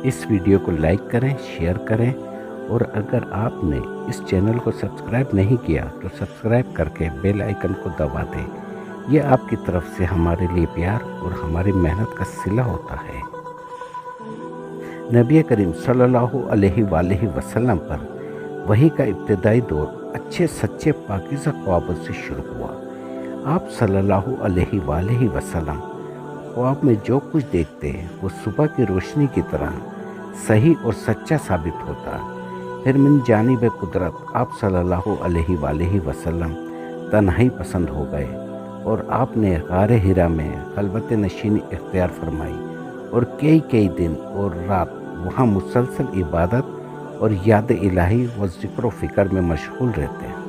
इस वीडियो को लाइक करें, शेयर करें और अगर आपने इस चैनल को सब्सक्राइब नहीं किया तो सब्सक्राइब करके बेल आइकन को दबा दें। ये आपकी तरफ से हमारे लिए प्यार और हमारी मेहनत का सिला होता है। नबी करीम सल्लल्लाहु अलैहि वसल्लम पर वही का इब्तिदाई दौर अच्छे सच्चे पाकीज़ा ख्वाबों से शुरू हुआ। आप सल्लल्लाहु अलैहि वसल्लम ख्वाब में जो कुछ देखते हैं वो सुबह की रोशनी की तरह सही और सच्चा साबित होता। फिर मिन जानिब कुदरत आप सल्लल्लाहु अलैहि वसल्लम तन्हाई पसंद हो गए और आपने गारे हिरा में खलवत नशीनी इख्तियार फरमाई और कई दिन और रात वहाँ मुसलसल इबादत और याद इलाही व ज़िक्र फ़िक्र में मशगूल रहते हैं।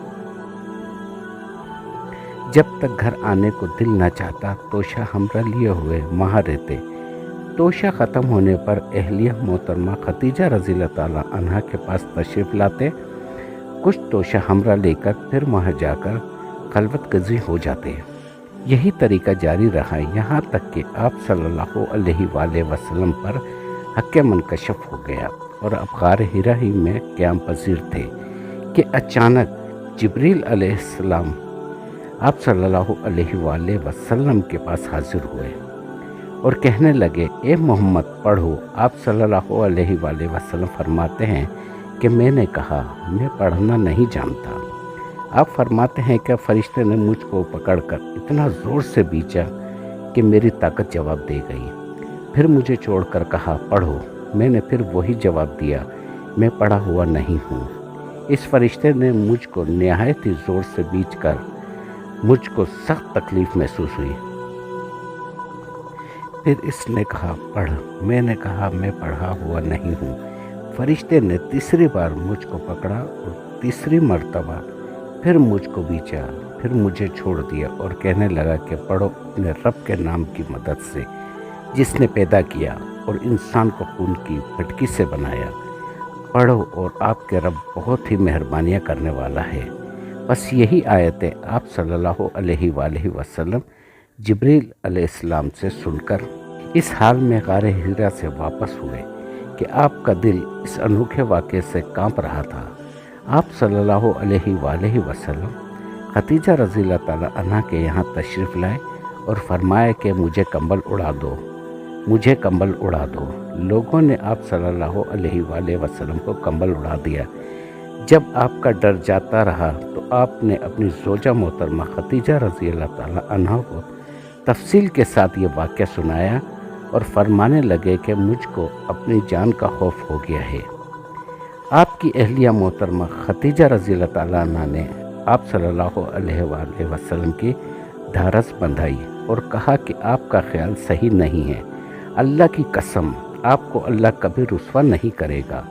जब तक घर आने को दिल न चाहता तोशा हमरा लिए हुए वहाँ रहते। तोशा ख़त्म होने पर अहलिया मोहतरमा खतीजा रज़ियल्लाहु ताला अन्हा के पास तशरीफ़ लाते। कुछ तोशा हमरा लेकर फिर वहाँ जाकर खलवत गज़ी हो जाते। यही तरीका जारी रहा यहाँ तक कि आप सल्लल्लाहु अलैहि वसल्लम पर हक़ मुनकशफ हो गया और अब गार हिरा ही में क़याम पज़ीर थे कि अचानक जिब्रील अलैहिस्सलाम आप सल्लल्लाहु अलैहि वसल्लम के पास हाजिर हुए और कहने लगे, ए मोहम्मद पढ़ो। आप सल्लल्लाहु अलैहि वसल्लम फरमाते हैं कि मैंने कहा मैं पढ़ना नहीं जानता। आप फरमाते हैं कि फरिश्ते ने मुझको पकड़कर इतना ज़ोर से बीचा कि मेरी ताकत जवाब दे गई। फिर मुझे छोड़कर कहा पढ़ो। मैंने फिर वही जवाब दिया, मैं पढ़ा हुआ नहीं हूँ। इस फरिश्ते ने मुझको निहायत ही ज़ोर से बीचकर मुझको सख्त तकलीफ़ महसूस हुई। फिर इसने कहा पढ़। मैंने कहा मैं पढ़ा हुआ नहीं हूँ। फरिश्ते ने तीसरी बार मुझको पकड़ा और तीसरी मर्तबा फिर मुझको बीचा, फिर मुझे छोड़ दिया और कहने लगा कि पढ़ो अपने रब के नाम की मदद से जिसने पैदा किया और इंसान को खून की फटकी से बनाया। पढ़ो और आपके रब बहुत ही मेहरबानियाँ करने वाला है। बस यही आयतें आप सल्लल्लाहु अलैहि वसल्लम जिब्रील अलैहिस्सलाम से सुनकर इस हाल में गारे हिरा से वापस हुए कि आपका दिल इस अनोखे वाक़े से कांप रहा था। आप सल्लल्लाहु अलैहि वसल्लम खतीजा रज़ियल्लाहु ताला अन्हा के यहाँ तशरीफ़ लाए और फरमाया कि मुझे कंबल उड़ा दो। लोगों ने आप सल्लल्लाहु अलैहि वसल्लम को कंबल उड़ा दिया। जब आपका डर जाता रहा तो आपने अपनी ज़ौजा मोहतरमा खतीजा रज़ियल्लाहु ताला अन्हा को तफसील के साथ ये वाक़या सुनाया और फरमाने लगे कि मुझको अपनी जान का खौफ हो गया है। आपकी अहलिया मोहतरमा खतीजा रज़ियल्लाहु ताला अन्हा ने आप सल्लल्लाहु अलैहि वसल्लम की ढारस बंधाई और कहा कि आपका ख्याल सही नहीं है। अल्लाह की कसम आपको अल्लाह कभी रुस्वा नहीं करेगा।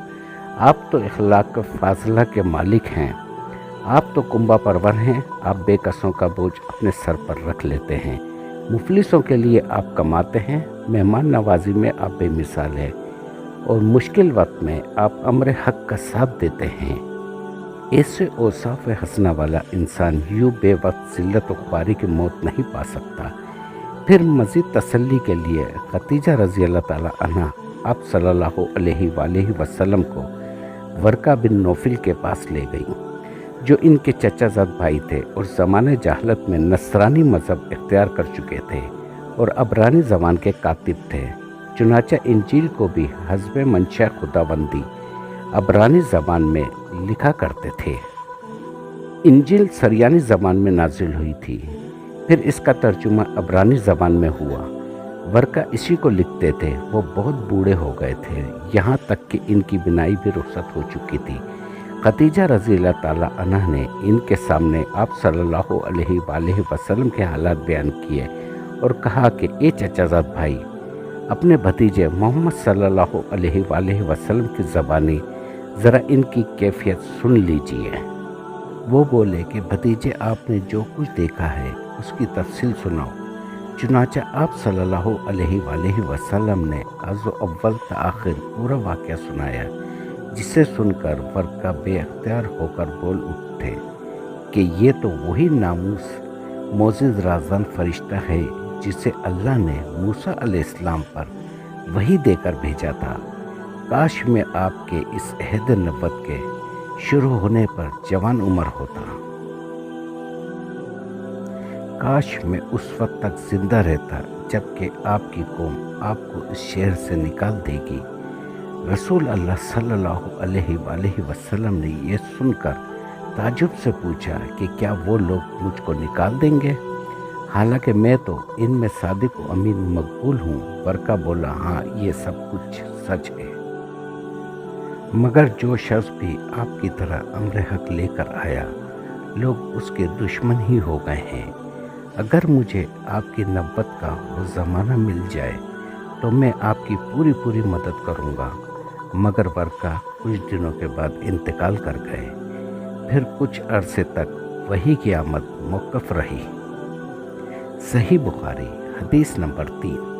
आप तो इखलाक फाजला के मालिक हैं। आप तो कुंबा परवर हैं। आप बेकसों का बोझ अपने सर पर रख लेते हैं। मुफलिसों के लिए आप कमाते हैं। मेहमान नवाजी में आप बेमिसाल हैं और मुश्किल वक्त में आप अम्र हक का साथ देते हैं। ऐसे औसाफ हसना वाला इंसान यूँ बेवक्त ज़िल्लत व ख्वारी की मौत नहीं पा सकता। फिर मज़ीद तसल्ली के लिए खतीजा रज़ियल्लाहु ताला अन्हा आप सल्लल्लाहु अलैहि वसल्लम को वर्का बिन नौफिल के पास ले गई, जो इनके चचाजाद भाई थे और ज़माने जाहलत में नसरानी मज़हब इख्तियार कर चुके थे और अबरानी ज़बान के कातिब थे। चुनाचा इंजील को भी हस्ब मंशा खुदाबंदी अबरानी ज़बान में लिखा करते थे। इंजील सरियानी ज़बान में नाजिल हुई थी, फिर इसका तर्जुमा अबरानी ज़बान में हुआ। वर्का इसी को लिखते थे। वो बहुत बूढ़े हो गए थे, यहाँ तक कि इनकी बिनाई भी रुखसत हो चुकी थी। खतीजा रज़ियल्लाहु ताला अन्हा ने इनके सामने आप सल्लल्लाहु अलैहि वसल्लम के हालात बयान किए और कहा कि ए चचाजाद भाई, अपने भतीजे मोहम्मद सल्लल्लाहु अलैहि वसल्लम की ज़बानी ज़रा इनकी कैफियत सुन लीजिए। वो बोले कि भतीजे, आपने जो कुछ देखा है उसकी तफसील सुनाओ। चुनाचा आप सल्लल्लाहु अलैहि वसल्लम ने अज़ अव्वल ता आखिर पूरा वाक़या सुनाया, जिसे सुनकर वर्का बेअख्तियार होकर बोल उठे कि ये तो वही नामूस मोजिज़ राज़ान फरिश्ता है जिसे अल्लाह ने मूसा अलैहिस्सलाम पर वही देकर भेजा था। کاش میں آپ کے اس عہد نبوت کے شروع ہونے پر جوان عمر ہوتا، کاش میں اس وقت تک زندہ رہتا جبکہ آپ کی قوم آپ کو اس شہر سے نکال دے گی۔ رسول اللہ صلی اللہ علیہ وآلہ وسلم نے یہ سن کر تعجب سے پوچھا کہ کیا وہ لوگ مجھ کو نکال دیں گے، حالانکہ میں تو ان میں صادق و امین مقبول ہوں۔ ورقہ بولا، ہاں یہ سب کچھ سچ ہے، مگر جو شخص بھی آپ کی طرح امر حق لے کر آیا لوگ اس کے دشمن ہی ہو گئے ہیں۔ اگر مجھے آپ کی نبوت کا وہ زمانہ مل جائے تو میں آپ کی پوری مدد کروں گا، مگر ورقہ کچھ دنوں کے بعد انتقال کر گئے۔ پھر کچھ عرصے تک وحی کی آمد موقف رہی۔ صحیح بخاری حدیث نمبر 3۔